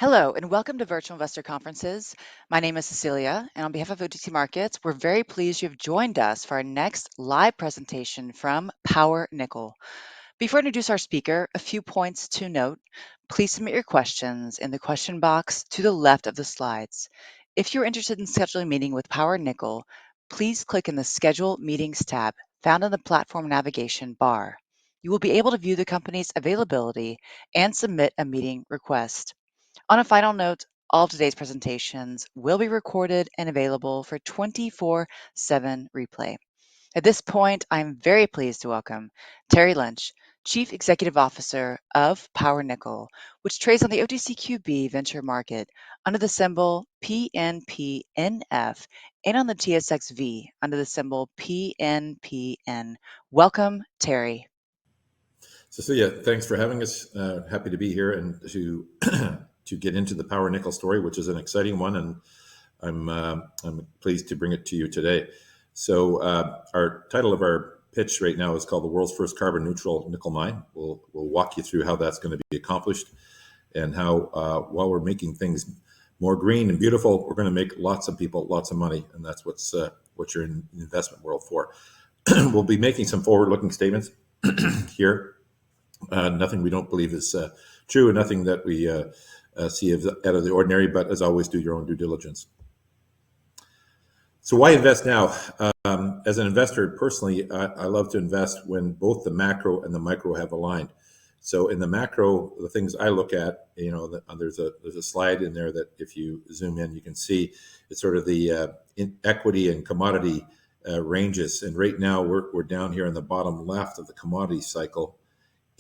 Hello, and welcome to Virtual Investor Conferences. My name is Cecilia, and on behalf of OTC Markets, we're very pleased you have joined us for our next live presentation from Power Nickel. Before I introduce our speaker, a few points to note. Please submit your questions in the question box to the left of the slides. If you're interested in scheduling a meeting with Power Nickel, please click in the Schedule Meetings tab found in the platform navigation bar. You will be able to view the company's availability and submit a meeting request. On a final note, all of today's presentations will be recorded and available for 24/7 replay. At this point, I'm very pleased to welcome Terry Lynch, Chief Executive Officer of Power Nickel, which trades on the OTCQB venture market under the symbol PNPNF and on the TSXV under the symbol PNPN. Welcome, Terry. Cecilia, thanks for having us. Happy to be here and to to get into the Power Nickel story, which is an exciting one, and I'm pleased to bring it to you today. So, our title of our pitch right now is called "The World's First Carbon Neutral Nickel Mine." We'll walk you through how that's going to be accomplished, and how while we're making things more green and beautiful, we're going to make lots of people lots of money, and that's what you're in the investment world for. We'll be making some forward-looking statements here. Nothing we don't believe is true, and nothing that we see as out of the ordinary, but as always, do your own due diligence. So why invest now? As an investor, personally, I love to invest when both the macro and the micro have aligned. So in the macro, the things I look at, there's a slide in there that if you zoom in, you can see it's sort of the equity and commodity ranges. And right now, we're down here in the bottom left of the commodity cycle.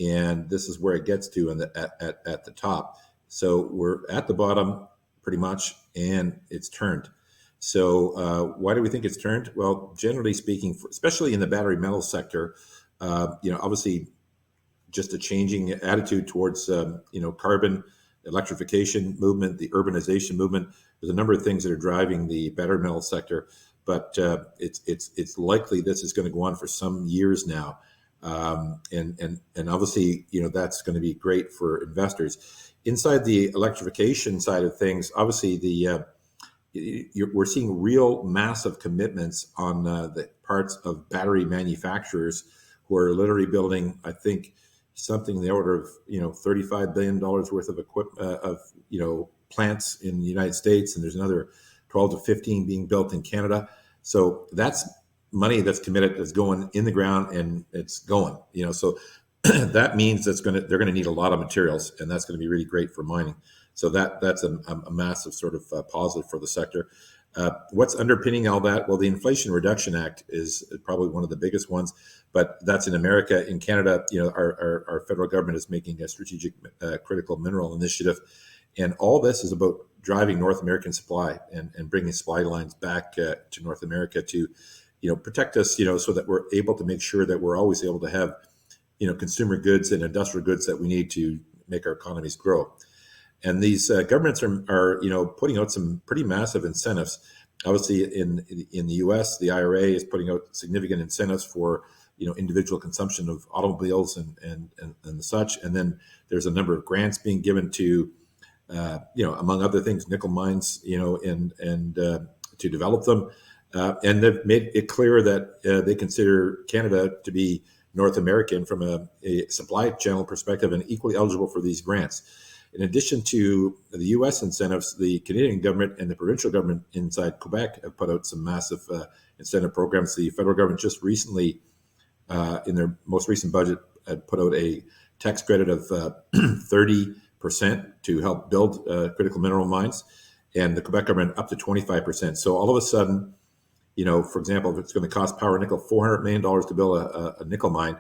And this is where it gets to at the top. So we're at the bottom pretty much, and it's turned. So why do we think it's turned? Well, generally speaking, especially in the battery metal sector, obviously just a changing attitude towards carbon electrification movement, the urbanization movement. There's a number of things that are driving the battery metal sector, but it's likely this is going to go on for some years now. And obviously, that's going to be great for investors. Inside the electrification side of things, obviously we're seeing real massive commitments on the parts of battery manufacturers who are literally building, I think, something in the order of $35 billion worth of equipment plants in the United States, and there's another 12 to 15 being built in Canada. So that's money that's committed, that's going in the ground, and it's going. So that means they're going to need a lot of materials, and that's going to be really great for mining. So that's a massive sort of positive for the sector. What's underpinning all that? Well, the Inflation Reduction Act is probably one of the biggest ones, but that's in America. In Canada, our federal government is making a strategic critical mineral initiative, and all this is about driving North American supply and bringing supply lines back to North America to protect us, so that we're able to make sure that we're always able to have, consumer goods and industrial goods that we need to make our economies grow. And these governments are putting out some pretty massive incentives. Obviously, in the U.S., the IRA is putting out significant incentives for individual consumption of automobiles and such. And then there's a number of grants being given to, among other things, nickel mines, and to develop them. And they've made it clear that they consider Canada to be North American from a supply channel perspective and equally eligible for these grants. In addition to the U.S. incentives, the Canadian government and the provincial government inside Quebec have put out some massive incentive programs. The federal government just recently, in their most recent budget, had put out a tax credit of 30% to help build critical mineral mines, and the Quebec government up to 25%. So all of a sudden, for example, if it's going to cost Power Nickel $400 million to build a nickel mine,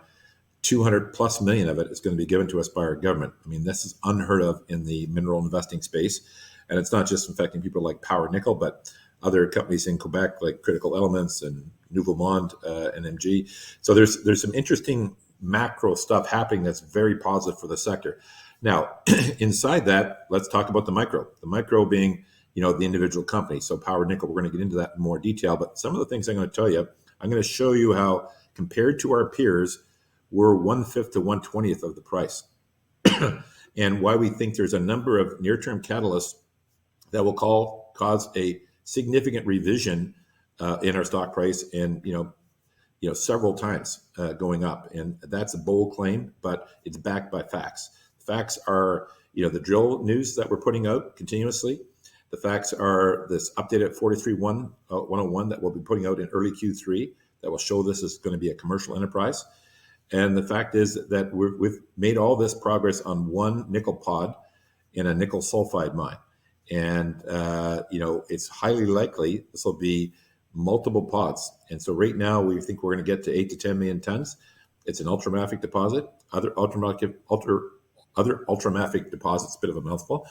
200 plus million of it is going to be given to us by our government. I mean, this is unheard of in the mineral investing space. And it's not just affecting people like Power Nickel, but other companies in Quebec like Critical Elements and Nouveau Monde, NMG. So there's some interesting macro stuff happening that's very positive for the sector. Now, inside that, let's talk about the micro. The micro being, the individual company. So Power Nickel, we're going to get into that in more detail. But some of the things I'm going to tell you, I'm going to show you how, compared to our peers, we're 1/5 to 1/20th of the price. and why we think there's a number of near-term catalysts that will cause a significant revision in our stock price, and several times going up. And that's a bold claim, but it's backed by facts. Facts are the drill news that we're putting out continuously. The facts are this updated 43-101 that we'll be putting out in early Q3 that will show this is going to be a commercial enterprise. And the fact is that we've made all this progress on one nickel pod in a nickel sulfide mine. And, it's highly likely this will be multiple pods. And so right now we think we're going to get to 8 to 10 million tons. It's an ultramafic deposit. Other ultramafic deposits, a bit of a mouthful,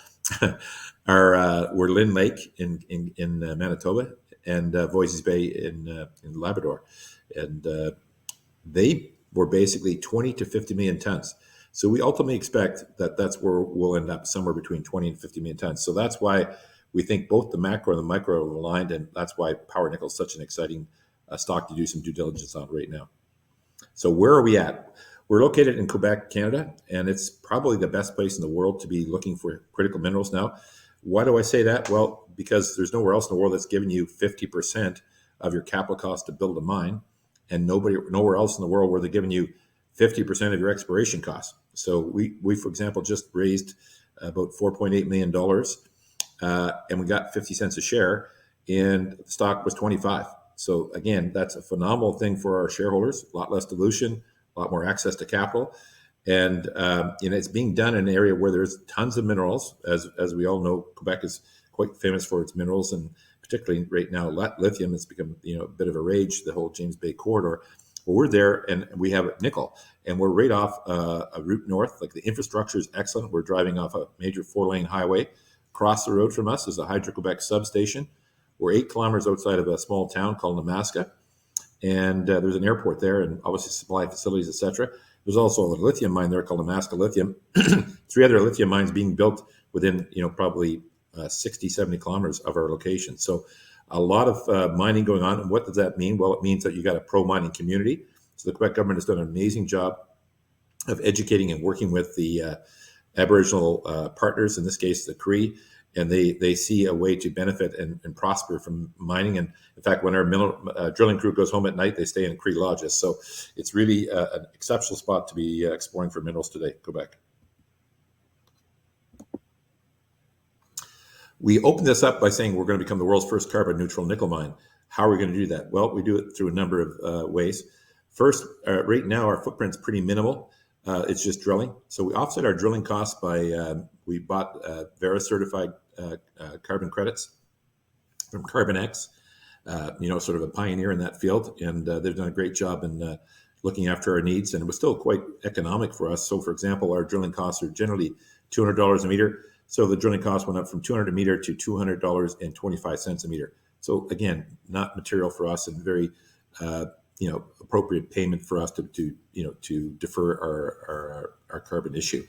were Lynn Lake in Manitoba and Voisey's Bay in Labrador. And they were basically 20 to 50 million tons. So we ultimately expect that that's where we'll end up, somewhere between 20 and 50 million tons. So that's why we think both the macro and the micro are aligned, and that's why Power Nickel is such an exciting stock to do some due diligence on right now. So where are we at? We're located in Quebec, Canada, and it's probably the best place in the world to be looking for critical minerals now. Why do I say that? Well, because there's nowhere else in the world that's giving you 50% of your capital cost to build a mine, and nowhere else in the world where they're giving you 50% of your exploration costs. So we for example, just raised about $4.8 million, and we got 50 cents a share, and the stock was 25. So again, that's a phenomenal thing for our shareholders. A lot less dilution, a lot more access to capital, and it's being done in an area where there's tons of minerals. As we all know, Quebec is quite famous for its minerals, and particularly right now, lithium has become a bit of a rage. The whole James Bay corridor. Well, we're there, and we have nickel, and we're right off a route north. Like, the infrastructure is excellent. We're driving off a major 4-lane highway. Across the road from us is a Hydro-Quebec substation. We're 8 kilometers outside of a small town called Nemaska, and there's an airport there, and obviously supply facilities, etc. There's also a lithium mine there called Nemaska Lithium. 3 other lithium mines being built within probably 60, 70 kilometers of our location. So a lot of mining going on. And what does that mean? Well, it means that you got a pro-mining community. So the Quebec government has done an amazing job of educating and working with the Aboriginal partners, in this case the Cree, and they see a way to benefit and prosper from mining. And in fact, when our drilling crew goes home at night, they stay in Cree lodges. So it's really an exceptional spot to be exploring for minerals today, Quebec. We open this up by saying we're going to become the world's first carbon neutral nickel mine. How are we going to do that? Well, we do it through a number of ways. First, right now our footprint's pretty minimal. It's just drilling. So we offset our drilling costs by, we bought Verra certified carbon credits from CarbonX, sort of a pioneer in that field. And they've done a great job in looking after our needs. And it was still quite economic for us. So for example, our drilling costs are generally $200 a meter. So the drilling cost went up from $200 a meter to $200.25 a meter. So again, not material for us, and very, appropriate payment for us to defer our carbon issue.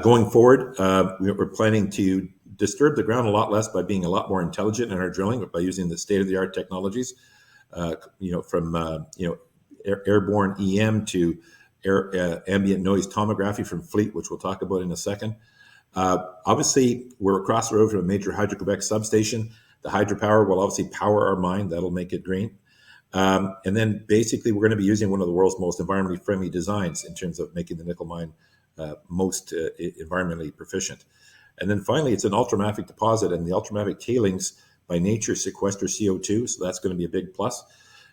Going forward, we're planning to disturb the ground a lot less by being a lot more intelligent in our drilling, by using the state-of-the-art technologies, from airborne EM to ambient noise tomography from Fleet, which we'll talk about in a second. Obviously, we're across the road from a major Hydro-Quebec substation. The hydropower will obviously power our mine. That'll make it green. And then basically, we're going to be using one of the world's most environmentally friendly designs in terms of making the nickel mine most environmentally proficient. And then finally, it's an ultramafic deposit, and the ultramafic tailings by nature sequester CO2, so that's going to be a big plus.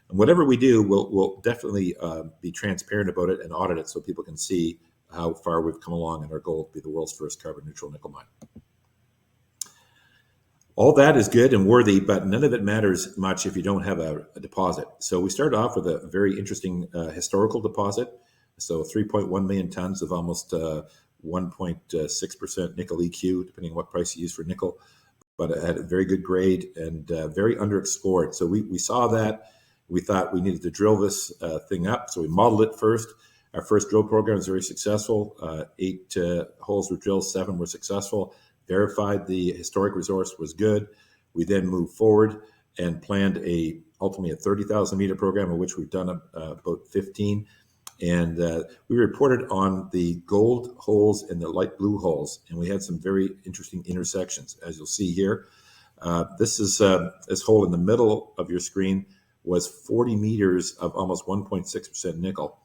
And whatever we do, we'll definitely be transparent about it and audit it so people can see how far we've come along in our goal to be the world's first carbon neutral nickel mine. All that is good and worthy, but none of it matters much if you don't have a deposit. So we started off with a very interesting historical deposit. So 3.1 million tons of almost 1.6% nickel EQ, depending on what price you use for nickel, but it had a very good grade and very underexplored. So we saw that. We thought we needed to drill this thing up. So we modeled it first. Our first drill program was very successful. 8 holes were drilled, 7 were successful. Verified the historic resource was good. We then moved forward and planned ultimately a 30,000 meter program, of which we've done about 15. And we reported on the gold holes and the light blue holes, and we had some very interesting intersections, as you'll see here. This hole in the middle of your screen was 40 meters of almost 1.6% nickel.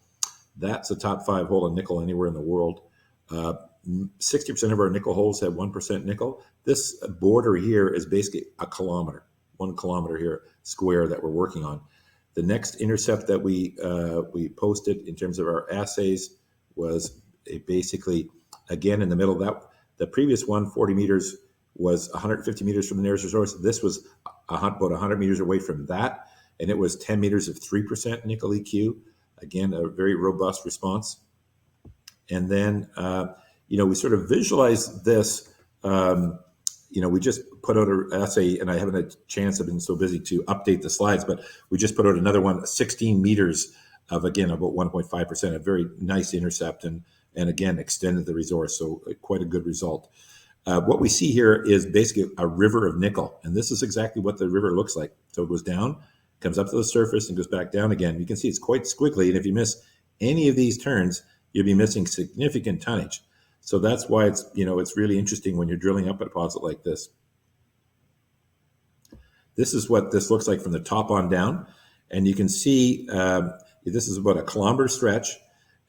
That's a top 5 hole in nickel anywhere in the world. 60% of our nickel holes had 1% nickel. This border here is basically a kilometer, 1 kilometer here square that we're working on. The next intercept that we posted in terms of our assays was basically, again, in the middle of that. The previous one, 40 meters, was 150 meters from the nearest resource. This was about 100 meters away from that, and it was 10 meters of 3% nickel EQ. Again, a very robust response. And then, we sort of visualize this. We just put out an essay, and I haven't had a chance, I've been so busy to update the slides, but we just put out another one, 16 meters of, again, about 1.5%, a very nice intercept, and again, extended the resource, so quite a good result. What we see here is basically a river of nickel, and this is exactly what the river looks like. So it goes down, comes up to the surface, and goes back down again. You can see it's quite squiggly, and if you miss any of these turns, you'll be missing significant tonnage. So that's why it's really interesting when you're drilling up a deposit like this. This is what this looks like from the top on down, and you can see this is about a kilometer stretch,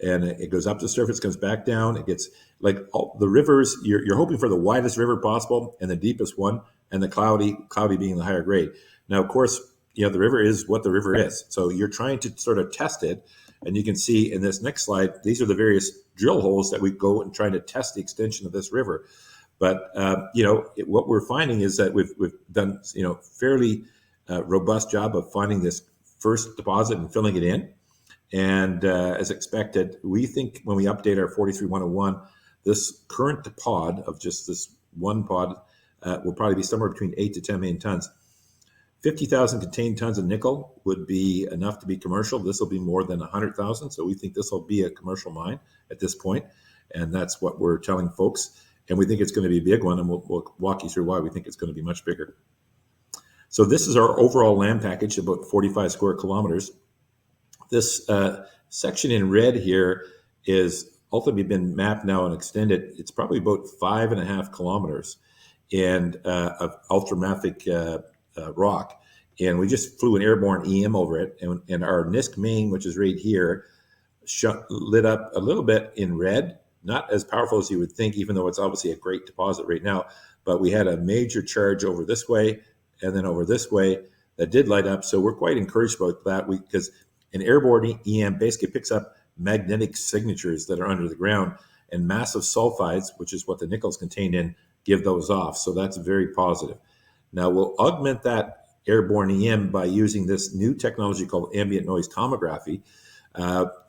and it goes up to the surface, comes back down. It gets like all the rivers. You're hoping for the widest river possible and the deepest one, and the cloudy being the higher grade. Now, of course, the river is what the river is, so you're trying to sort of test it. And you can see in this next slide, these are the various drill holes that we go and try to test the extension of this river. But what we're finding is that we've done fairly robust job of finding this first deposit and filling it in. And as expected, we think when we update our 43101, this current pod of just this one pod will probably be somewhere between 8 to 10 million tons. 50,000 contained tons of nickel would be enough to be commercial. This will be more than 100,000. So we think this will be a commercial mine at this point. And that's what we're telling folks. And we think it's going to be a big one. And we'll walk you through why we think it's going to be much bigger. So this is our overall land package, about 45 square kilometers. This section in red here is ultimately been mapped now and extended. It's probably about 5.5 kilometers and of ultramafic rock, and we just flew an airborne EM over it, and our NISK main, which is right here, lit up a little bit in red, not as powerful as you would think, even though it's obviously a great deposit right now, but we had a major charge over this way and then over this way that did light up, so we're quite encouraged about that because an airborne EM basically picks up magnetic signatures that are under the ground, and massive sulfides, which is what the nickel is contained in, give those off, so that's very positive. Now, we'll augment that airborne EM by using this new technology called ambient noise tomography.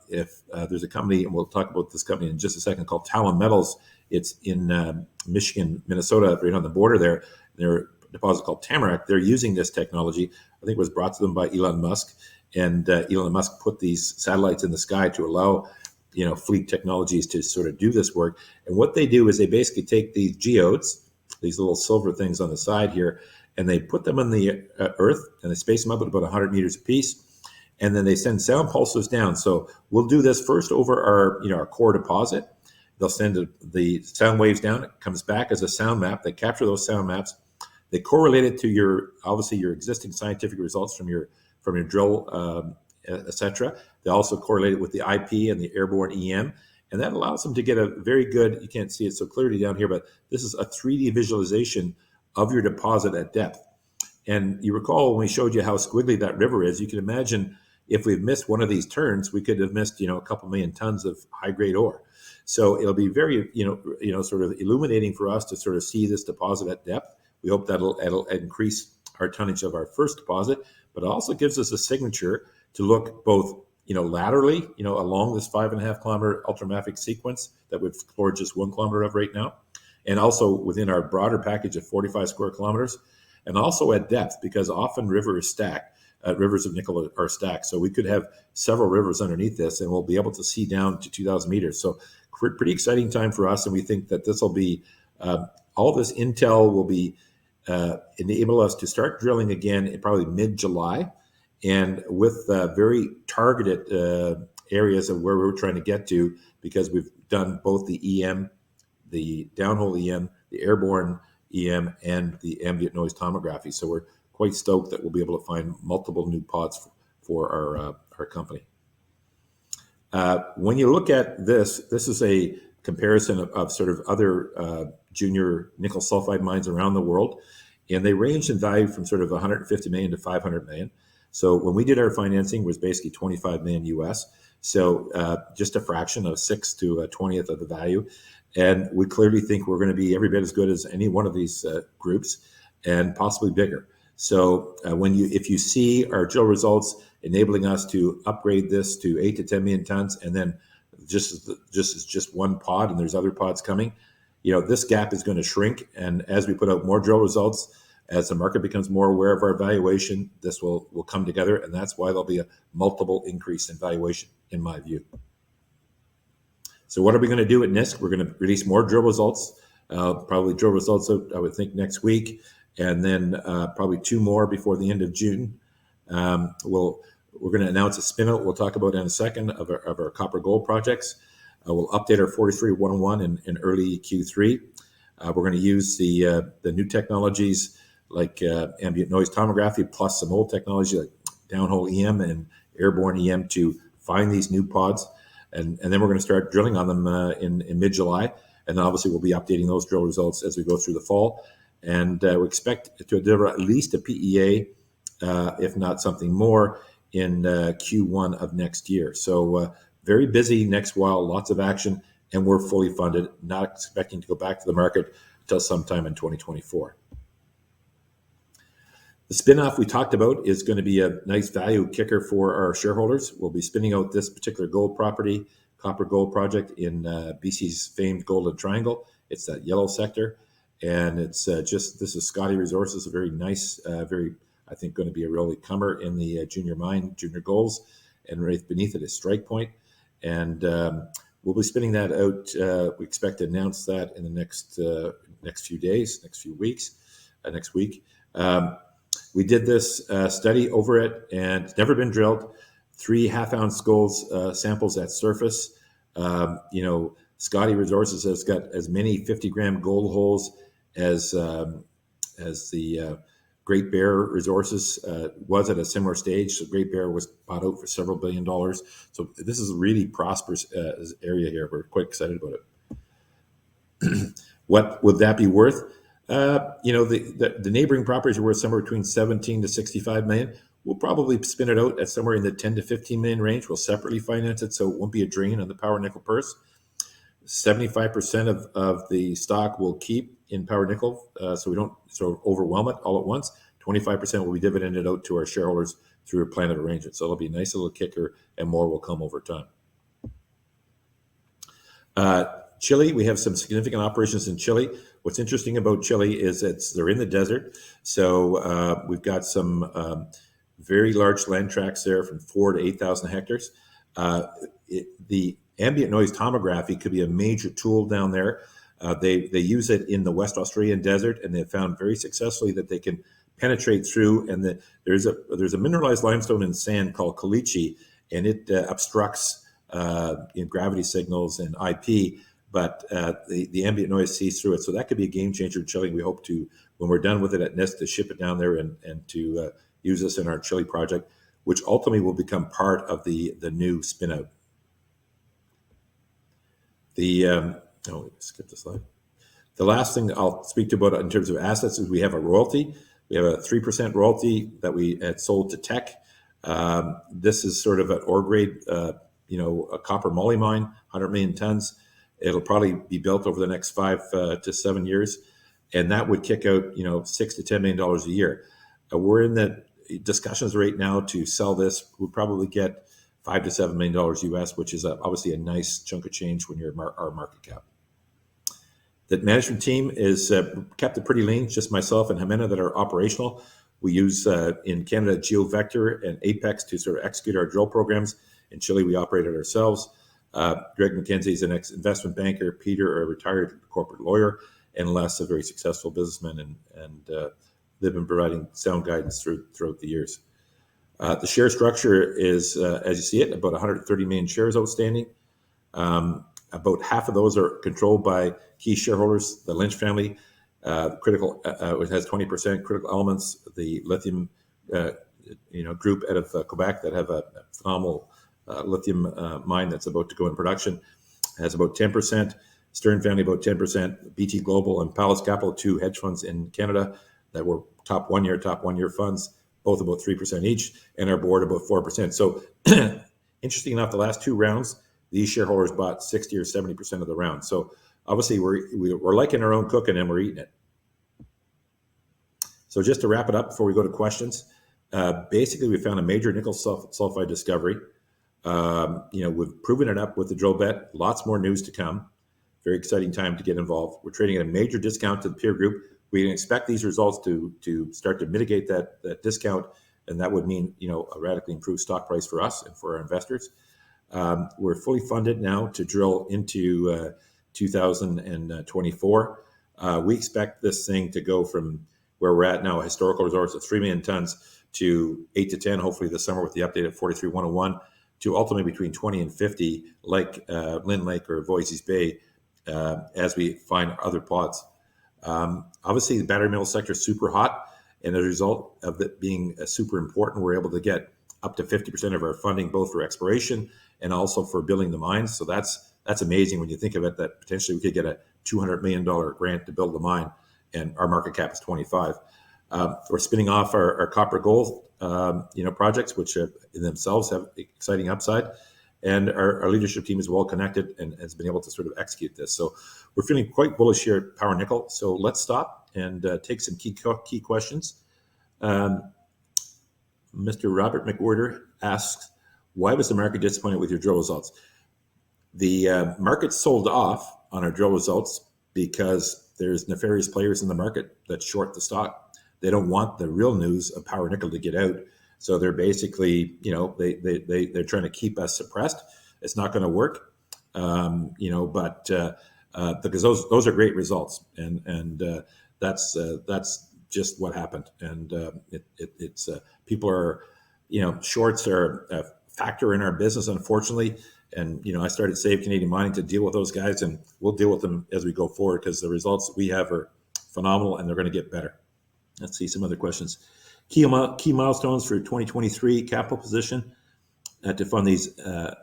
If there's a company, and we'll talk about this company in just a second, called Talon Metals. It's in Michigan, Minnesota, right on the border there. Their deposit called Tamarack. They're using this technology. I think it was brought to them by Elon Musk. And Elon Musk put these satellites in the sky to allow fleet technologies to sort of do this work. And what they do is they basically take these geodes, these little silver things on the side here, and they put them on the earth, and they space them up at about 100 meters apiece, and then they send sound pulses down. So we'll do this first over our core deposit. They'll send the sound waves down. It comes back as a sound map. They capture those sound maps. They correlate it to your existing scientific results from your drill, etc. They also correlate it with the IP and the airborne EM. And that allows them to get a very good, you can't see it so clearly down here, but this is a 3D visualization of your deposit at depth. And you recall when we showed you how squiggly that river is, you can imagine if we've missed one of these turns, we could have missed, a couple million tons of high grade ore. So it'll be very, sort of illuminating for us to sort of see this deposit at depth. We hope that'll increase our tonnage of our first deposit, but it also gives us a signature to look both laterally, along this 5.5 kilometer ultramafic sequence that we've explored just 1 kilometer of right now, and also within our broader package of 45 square kilometers, and also at depth, because often rivers of nickel are stacked. So we could have several rivers underneath this, and we'll be able to see down to 2,000 meters. So pretty exciting time for us, and we think that this will be, all this intel will be enable us to start drilling again in probably mid-July, and with very targeted areas of where we're trying to get to, because we've done both the EM, the downhole EM, the airborne EM, and the ambient noise tomography. So we're quite stoked that we'll be able to find multiple new pods for our company. When you look at this is a comparison of sort of other junior nickel sulfide mines around the world, and they range in value from sort of 150 million to 500 million. So when we did our financing, it was basically 25 million US. So just a fraction of 6 to a 20th of the value. And we clearly think we're going to be every bit as good as any one of these groups, and possibly bigger. So if you see our drill results enabling us to upgrade this to 8 to 10 million tons, and then just one pod, and there's other pods coming, this gap is going to shrink. And as we put out more drill results, as the market becomes more aware of our valuation, this will come together, and that's why there'll be a multiple increase in valuation, in my view. So what are we going to do at NISK? We're going to release more drill results, probably drill results out, I would think, next week, and then probably 2 more before the end of June. We're going to announce a spin-out, we'll talk about in a second, of our copper gold projects. We'll update our 43-101 in early Q3. We're going to use the new technologies like ambient noise tomography, plus some old technology like downhole EM and airborne EM to find these new pods. And then we're going to start drilling on them in mid-July. And then obviously we'll be updating those drill results as we go through the fall. And we expect to deliver at least a PEA, if not something more, in Q1 of next year. So very busy next while, lots of action, and we're fully funded, not expecting to go back to the market until sometime in 2024. The spin-off we talked about is going to be a nice value kicker for our shareholders. We'll be spinning out this particular gold property, copper gold project in BC's famed Golden Triangle. It's that yellow sector. And it's this is Scotty Resources, a very nice, I think going to be a really comer in the junior golds. And right beneath it is Strike Point. And we'll be spinning that out. We expect to announce that in the next few days, next week. We did this study over it, and it's never been drilled. 3 half-ounce gold samples at surface. Scotty Resources has got as many 50-gram gold holes as the Great Bear Resources was at a similar stage. So Great Bear was bought out for several $1 billion. So this is a really prosperous area here. We're quite excited about it. What would that be worth? The neighboring properties are worth somewhere between 17 to 65 million. We'll probably spin it out at somewhere in the 10 to 15 million range. We'll separately finance it, so it won't be a drain on the Power Nickel purse. 75% of the stock will keep in Power Nickel, so we don't sort of overwhelm it all at once. 25% will be dividended out to our shareholders through a plan of arrangement. So it'll be a nice little kicker, and more will come over time. Chile, we have some significant operations in Chile. What's interesting about Chile is they're in the desert. So we've got some very large land tracts there from 4 to 8,000 hectares. The ambient noise tomography could be a major tool down there. They use it in the West Australian desert, and they've found very successfully that they can penetrate through. And there's a mineralized limestone in sand called caliche, and it obstructs gravity signals and IP. But the ambient noise sees through it. So that could be a game changer in Chile. We hope to, when we're done with it at NISK, to ship it down there and to use this in our Chile project, which ultimately will become part of the new spin-out. Skip the slide. The last thing I'll speak to about in terms of assets is we have a royalty. We have a 3% royalty that we had sold to Teck. This is sort of an ore grade, a copper moly mine, 100 million tons. It'll probably be built over the next 5 to 7 years, and that would kick out, $6 to $10 million a year. We're in the discussions right now to sell this. We'll probably get $5 to $7 million US, which is obviously a nice chunk of change when you're our market cap. The management team is kept it pretty lean. Just myself and Jimena that are operational. We use in Canada GeoVector and Apex to sort of execute our drill programs. In Chile, we operate it ourselves. Greg McKenzie is an ex-investment banker. Peter, a retired corporate lawyer, and Les, a very successful businessman, and they've been providing sound guidance throughout the years. The share structure is, as you see it, about 130 million shares outstanding. About half of those are controlled by key shareholders, the Lynch family. Critical, it has 20%. Critical Elements, the lithium, group out of Quebec that have a phenomenal lithium mine that's about to go in production, has about 10%. Stern family about 10%. BT Global and Palace Capital, two hedge funds in Canada that were top one year funds, both about 3% each, and our board about 4%. So, interesting enough, the last two rounds, these shareholders bought 60 or 70% of the round. So, obviously, we're liking our own cooking and we're eating it. So, just to wrap it up before we go to questions, basically, we found a major nickel sulfide discovery. We've proven it up with the drill bit. Lots more news to come. Very exciting time to get involved. We're trading at a major discount to the peer group. We can expect these results to start to mitigate that discount, and that would mean a radically improved stock price for us and for our investors. We're fully funded now to drill into 2024. We expect this thing to go from where we're at now, a historical resource of 3 million tons, to 8 to 10, hopefully this summer with the update at 43-101, to ultimately between 20 and 50, like Lynn Lake or Voisey's Bay, as we find other pods. Obviously, the battery metal sector is super hot, and as a result of it being super important, we're able to get up to 50% of our funding, both for exploration and also for building the mines. So that's amazing when you think of it, that potentially we could get a $200 million grant to build the mine, and our market cap is 25. We're spinning off our copper gold, projects, which in themselves have exciting upside. And our leadership team is well connected and has been able to sort of execute this. So we're feeling quite bullish here at Power Nickel. So let's stop and take some key questions. Mr. Robert McWhirter asks, why was the market disappointed with your drill results? The market sold off on our drill results because there's nefarious players in the market that short the stock. They don't want the real news of Power Nickel to get out. So they're basically, they're trying to keep us suppressed. It's not going to work, but because those are great results, and that's just what happened. And it's people are, shorts are a factor in our business, unfortunately. And I started Save Canadian Mining to deal with those guys, and we'll deal with them as we go forward because the results we have are phenomenal, and they're going to get better. Let's see some other questions. Key milestones for 2023 capital position to fund these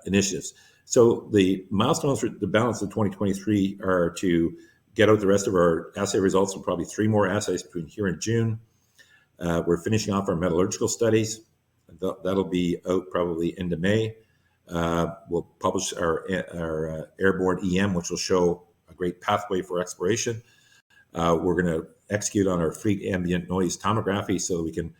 initiatives. So the milestones for the balance of 2023 are to get out the rest of our assay results, and probably 3 more assays between here and June. We're finishing off our metallurgical studies. That'll be out probably end of May. We'll publish our airborne EM, which will show a great pathway for exploration. We're going to execute on our fleet ambient noise tomography so that we can,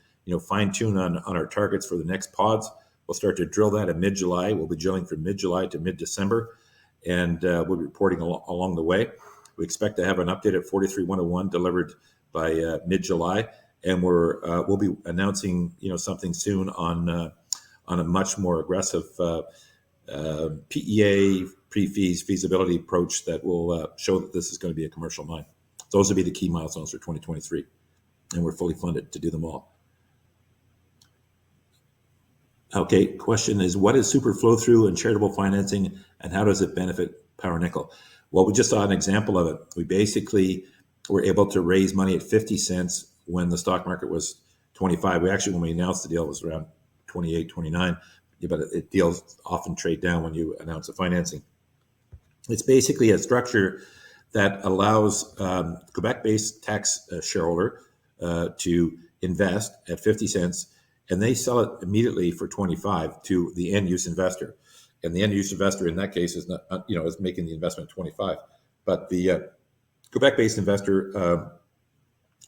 fine tune on our targets for the next pods. We'll start to drill that in mid-July. We'll be drilling from mid-July to mid-December, and we'll be reporting along the way. We expect to have an update at 43-101 delivered by mid-July, and we'll be announcing, something soon on a much more aggressive PEA, feasibility approach that will show that this is going to be a commercial mine. Those will be the key milestones for 2023, and we're fully funded to do them all. Okay, question is, what is super flow through and charitable financing, and how does it benefit Power Nickel? Well, we just saw an example of it. We basically were able to raise money at 50 cents when the stock market was 25. We actually, when we announced the deal, it was around 28, 29, but deals often trade down when you announce a financing. It's basically a structure that allows Quebec-based tax shareholder to invest at 50 cents, and they sell it immediately for 25 to the end-use investor. And the end-use investor in that case is not, is making the investment at 25. But the Quebec-based investor,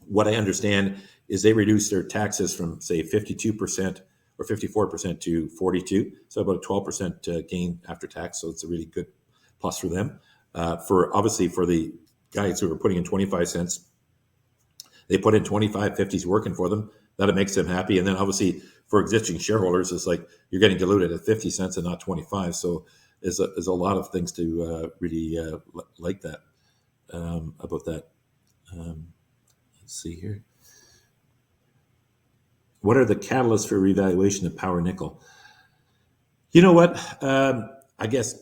what I understand is they reduce their taxes from, say, 52% or 54% to 42%, so about a 12% gain after tax. So it's a really good plus for them. Obviously for the guys who are putting in 25 cents, they put in 25, 50's working for them. That makes them happy. And then obviously for existing shareholders, it's like you're getting diluted at 50 cents and not 25. So there's a lot of things to really like that, about that. Let's see here. What are the catalysts for reevaluation of Power Nickel? You know what? I guess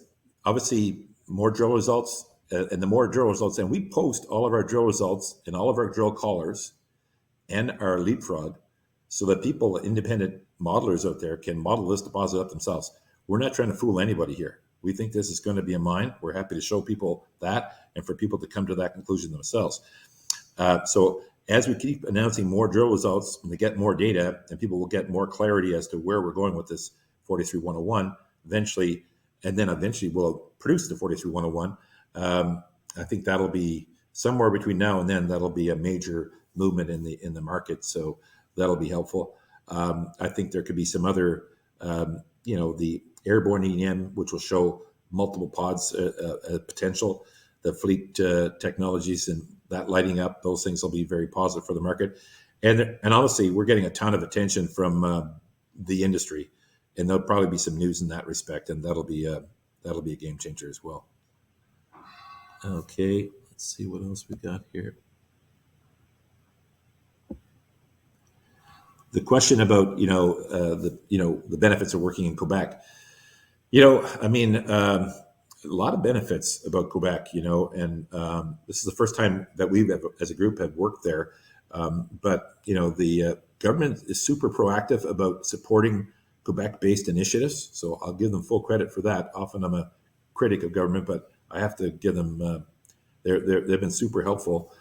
obviously more drill results, and the more drill results, and we post all of our drill results and all of our drill collars and our leapfrog so that people, independent modelers out there, can model this deposit up themselves. We're not trying to fool anybody here. We think this is going to be a mine. We're happy to show people that and for people to come to that conclusion themselves. So as we keep announcing more drill results and we get more data and people will get more clarity as to where we're going with this 43101 eventually, and then eventually we'll produce the 43101. I think that'll be somewhere between now and then. That'll be a major movement in the market, so that'll be helpful. I think there could be some other, the airborne EM, which will show multiple pods potential, the fleet technologies and that lighting up. Those things will be very positive for the market, and honestly, we're getting a ton of attention from the industry, and there'll probably be some news in that respect, and that'll be a game changer as well. Okay, let's see what else we got here. The question about the benefits of working in Quebec. A lot of benefits about Quebec. And this is the first time that we as a group have worked there. But the government is super proactive about supporting Quebec-based initiatives. So I'll give them full credit for that. Often I'm a critic of government, but I have to give them. They've been super helpful.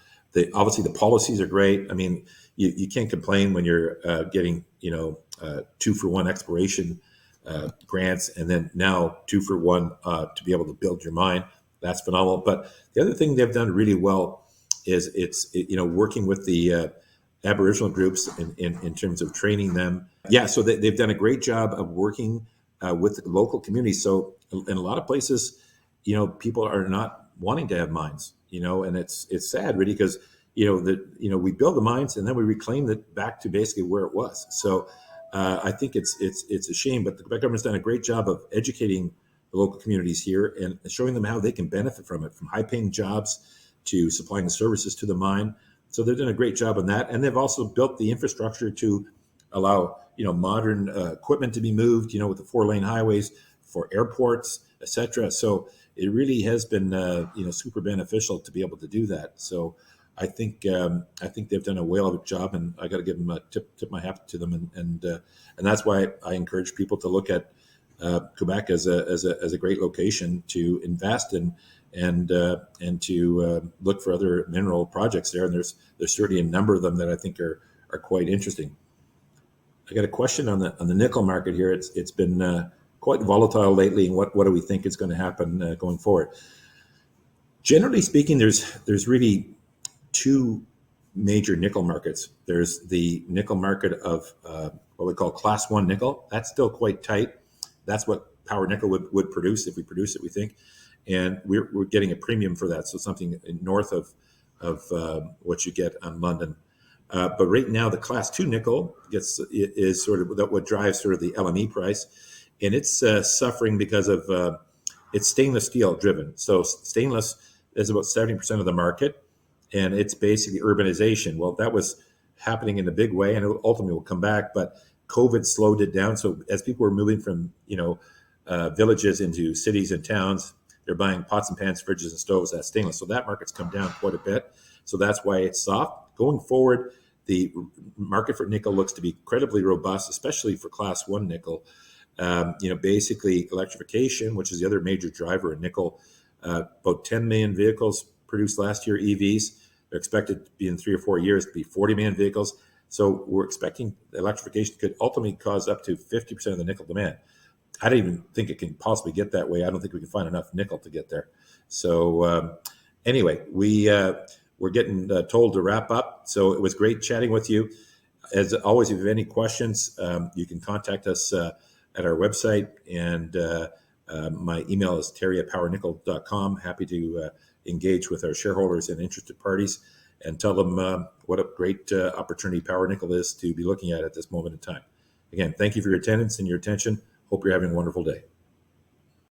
Obviously the policies are great. I mean, you can't complain when you're getting 2-for-1 exploration grants, and then now 2-for-1 to be able to build your mine. That's phenomenal. But the other thing they've done really well is working with the Aboriginal groups in terms of training them. Yeah, so they've done a great job of working with the local community. So in a lot of places, people are not wanting to have mines, and it's sad really because we build the mines and then we reclaim it back to basically where it was. So I think it's a shame, but the Quebec government's done a great job of educating the local communities here and showing them how they can benefit from it, from high-paying jobs to supplying the services to the mine. So they've done a great job on that, and they've also built the infrastructure to allow modern equipment to be moved, with the 4-lane highways for airports, etc. So it really has been super beneficial to be able to do that. So I think they've done a whale of a job, and I got to give them a tip my hat to them, and that's why I encourage people to look at Quebec as a great location to invest in, and to look for other mineral projects there. And there's certainly a number of them that I think are quite interesting. I got a question on the nickel market here. It's been quite volatile lately, and what do we think is going to happen going forward? Generally speaking, there's really two major nickel markets. There's the nickel market of what we call Class 1 nickel. That's still quite tight. That's what Power Nickel would produce if we produce it, we think. And we're getting a premium for that, so something north of what you get on London. But right now, the Class 2 nickel is sort of what drives sort of the LME price, and it's suffering because of it's stainless steel driven. So stainless is about 70% of the market, and it's basically urbanization. Well, that was happening in a big way, and it ultimately will come back. But COVID slowed it down. So as people were moving from villages into cities and towns, they're buying pots and pans, fridges, and stoves that's stainless. So that market's come down quite a bit. So that's why it's soft. Going forward, the market for nickel looks to be incredibly robust, especially for Class 1 nickel. Basically electrification, which is the other major driver in nickel. About 10 million vehicles produced last year, EVs. They're expected to be in 3 or 4 years to be 40 million vehicles. So we're expecting electrification could ultimately cause up to 50% of the nickel demand. I don't even think it can possibly get that way. I don't think we can find enough nickel to get there. So anyway, we're getting told to wrap up. So it was great chatting with you. As always, if you have any questions, you can contact us at our website, and my email is terry@powernickel.com. Happy to engage with our shareholders and interested parties and tell them what a great opportunity Power Nickel is to be looking at this moment in time. Again, thank you for your attendance and your attention. Hope you're having a wonderful day.